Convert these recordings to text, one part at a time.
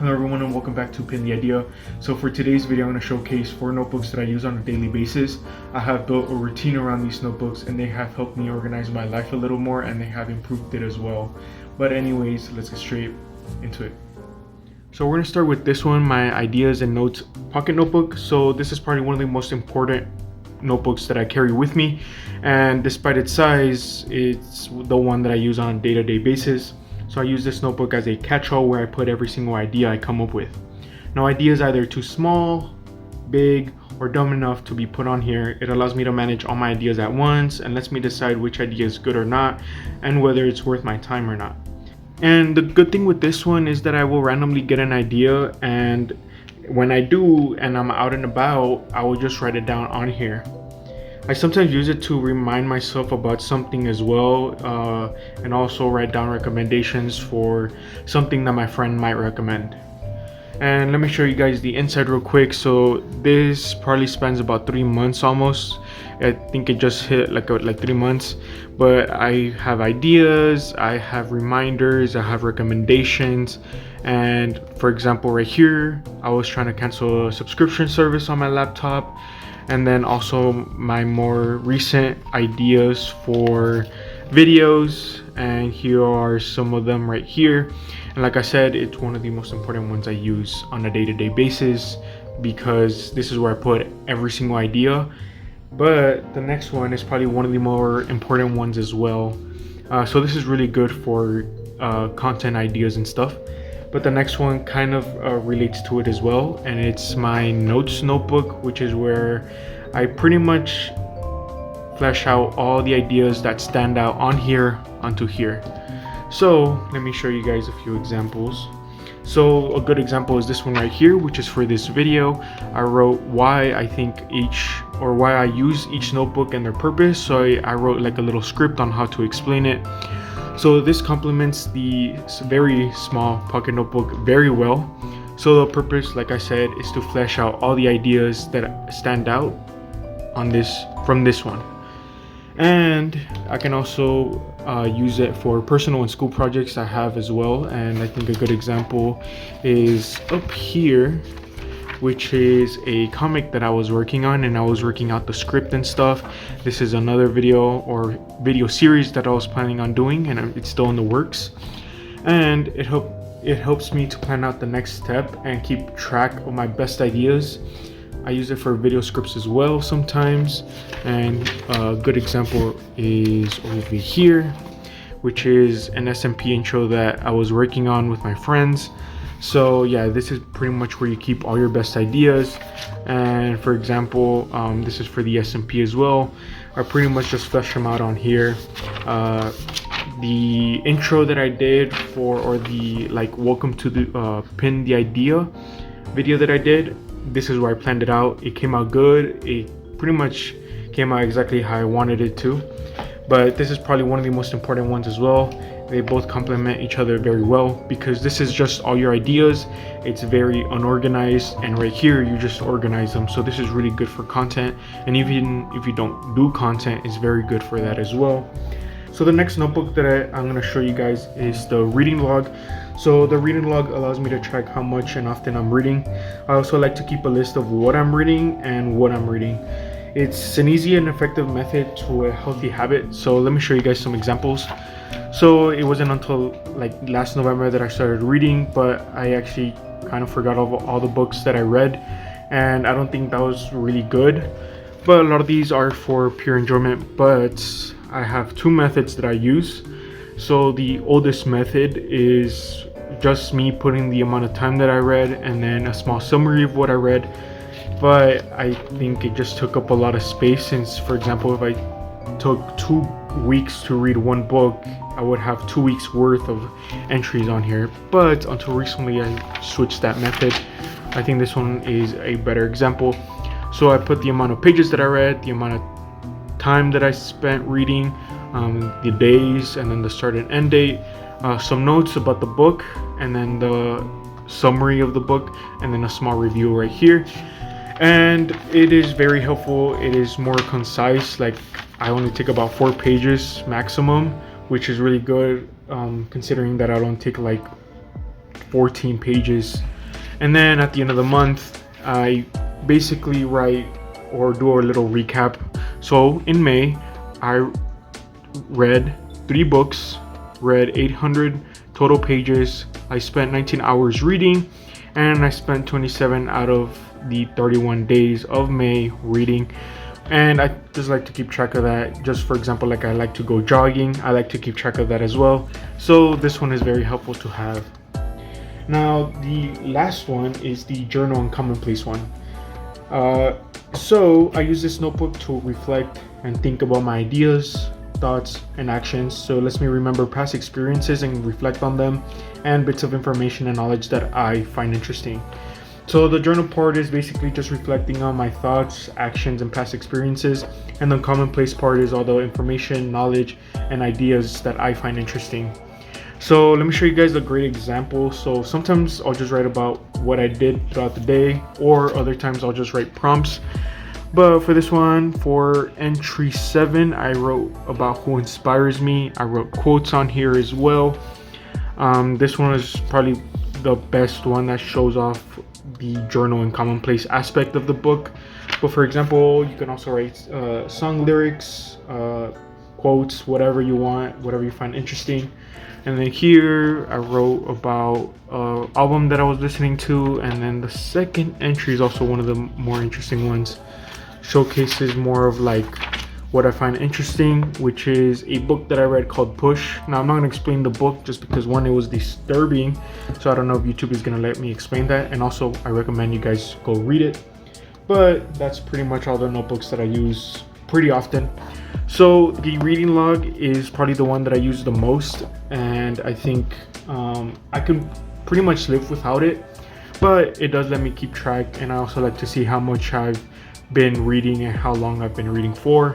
Hello everyone and welcome back to Pin the Idea. So for today's video I'm going to showcase 4 notebooks that I use on a daily basis. I have built a routine around these notebooks and they have helped me organize my life a little more and they have improved it as well. But anyways, let's get straight into it. So we're going to start with this one, my ideas and notes pocket notebook. So this is probably one of the most important notebooks that I carry with me, and despite its size, it's the one that I use on a day-to-day basis. So I use this notebook as a catch-all where I put every single idea I come up with. Now, ideas either too small, big, or dumb enough to be put on here. It allows me to manage all my ideas at once and lets me decide which idea is good or not and whether it's worth my time or not. And the good thing with this one is that I will randomly get an idea, and when I do and I'm out and about, I will just write it down on here. I sometimes use it to remind myself about something as well, and also write down recommendations for something that my friend might recommend. And let me show you guys the inside real quick. So this probably spans about 3 months almost. I think it just hit like 3 months, but I have ideas, I have reminders, I have recommendations. And for example, right here, I was trying to cancel a subscription service on my laptop, and then also my more recent ideas for videos, and here are some of them right here. And like I said, it's one of the most important ones I use on a day-to-day basis because this is where I put every single idea. But the next one is probably one of the more important ones as well. So this is really good for content ideas and stuff. But the next one kind of relates to it as well, and it's my notes notebook, which is where I pretty much flesh out all the ideas that stand out on here onto here. So let me show you guys a few examples. So a good example is this one right here, which is for this video. I wrote why I think why I use each notebook and their purpose. So I wrote like a little script on how to explain it. So this complements the very small pocket notebook very well. So the purpose, like I said, is to flesh out all the ideas that stand out on from this one. And I can also use it for personal and school projects I have as well. And I think a good example is up here, which is a comic that I was working on, and I was working out the script and stuff. This is another video series that I was planning on doing, and it's still in the works. And it helps me to plan out the next step and keep track of my best ideas. I use it for video scripts as well sometimes. And a good example is over here, which is an SMP intro that I was working on with my friends. So yeah, this is pretty much where you keep all your best ideas. And for example, this is for the SMP as well. I pretty much just flesh them out on here. The intro that I did or the welcome to the Pin the Idea video that I did, this is where I planned it out. It came out good. It pretty much came out exactly how I wanted it to. But this is probably one of the most important ones as well. They both complement each other very well because this is just all your ideas. It's very unorganized, and right here you just organize them. So this is really good for content, and even if you don't do content, it's very good for that as well. So the next notebook that I'm going to show you guys is the reading log. So the reading log allows me to track how much and often I'm reading. I also like to keep a list of what I'm reading and what I'm reading. It's an easy and effective method to a healthy habit. So let me show you guys some examples. So it wasn't until last November that I started reading, but I actually kind of forgot all the books that I read, and I don't think that was really good. But a lot of these are for pure enjoyment. But I have 2 methods that I use. So the oldest method is just me putting the amount of time that I read and then a small summary of what I read. But I think it just took up a lot of space, since for example, if I took 2 weeks to read one book, I would have 2 weeks worth of entries on here. But until recently I switched that method. I think this one is a better example. So I put the amount of pages that I read, the amount of time that I spent reading, the days, and then the start and end date, some notes about the book, and then the summary of the book, and then a small review right here. And it is very helpful. It is more concise. I only take about 4 pages maximum, which is really good, considering that I don't take 14 pages. And then at the end of the month, I basically write or do a little recap. So in May, I read 3 books, read 800 total pages. I spent 19 hours reading, and I spent 27 out of the 31 days of May reading. And I just like to keep track of that. Just for example, like I like to go jogging, I like to keep track of that as well. So this one is very helpful to have. Now the last one is the journal and commonplace one. So I use this notebook to reflect and think about my ideas, thoughts, and actions. So it lets me remember past experiences and reflect on them, and bits of information and knowledge that I find interesting. So the journal part is basically just reflecting on my thoughts, actions, and past experiences. And the commonplace part is all the information, knowledge, and ideas that I find interesting. So let me show you guys a great example. So sometimes I'll just write about what I did throughout the day, or other times I'll just write prompts. But for this one, for entry 7, I wrote about who inspires me. I wrote quotes on here as well. This one is probably the best one that shows off the journal and commonplace aspect of the book. But for example, you can also write song lyrics, quotes, whatever you want, whatever you find interesting. And then here I wrote about album that I was listening to. And then the second entry is also one of the more interesting ones. Showcases more of like what I find interesting, which is a book that I read called Push. Now I'm not going to explain the book just because one, it was disturbing, so I don't know if YouTube is going to let me explain that, and also I recommend you guys go read it. But that's pretty much all the notebooks that I use pretty often. So the reading log is probably the one that I use the most, and I think I can pretty much live without it, but it does let me keep track, and I also like to see how much I've been reading and how long I've been reading for.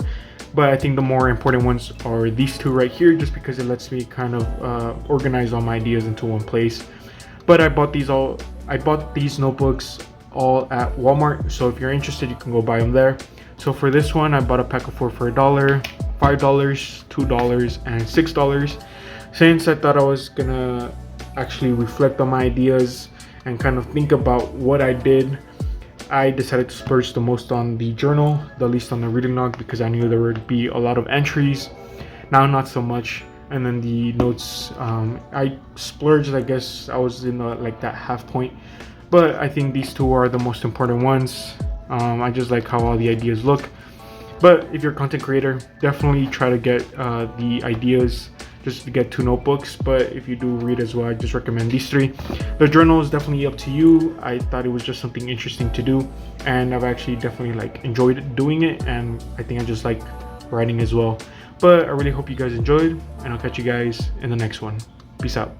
But I think the more important ones are these two right here, just because it lets me kind of organize all my ideas into one place. But I bought these notebooks all at Walmart, so if you're interested, you can go buy them there. So for this one, I bought a pack of 4 for $1, $5, $2, and $6. Since I thought I was gonna actually reflect on my ideas and kind of think about what I did, I decided to splurge the most on the journal, the least on the reading log, because I knew there would be a lot of entries. Now not so much. And then the notes, I splurged, I guess I was in like that half point. But I think these two are the most important ones. I just like how all the ideas look. But if you're a content creator, definitely try to get the ideas just to get 2 notebooks. But if you do read as well, I just recommend these 3. The journal is definitely up to you. I thought it was just something interesting to do, and I've actually definitely like enjoyed doing it, and I think I just like writing as well. But I really hope you guys enjoyed, and I'll catch you guys in the next one. Peace out.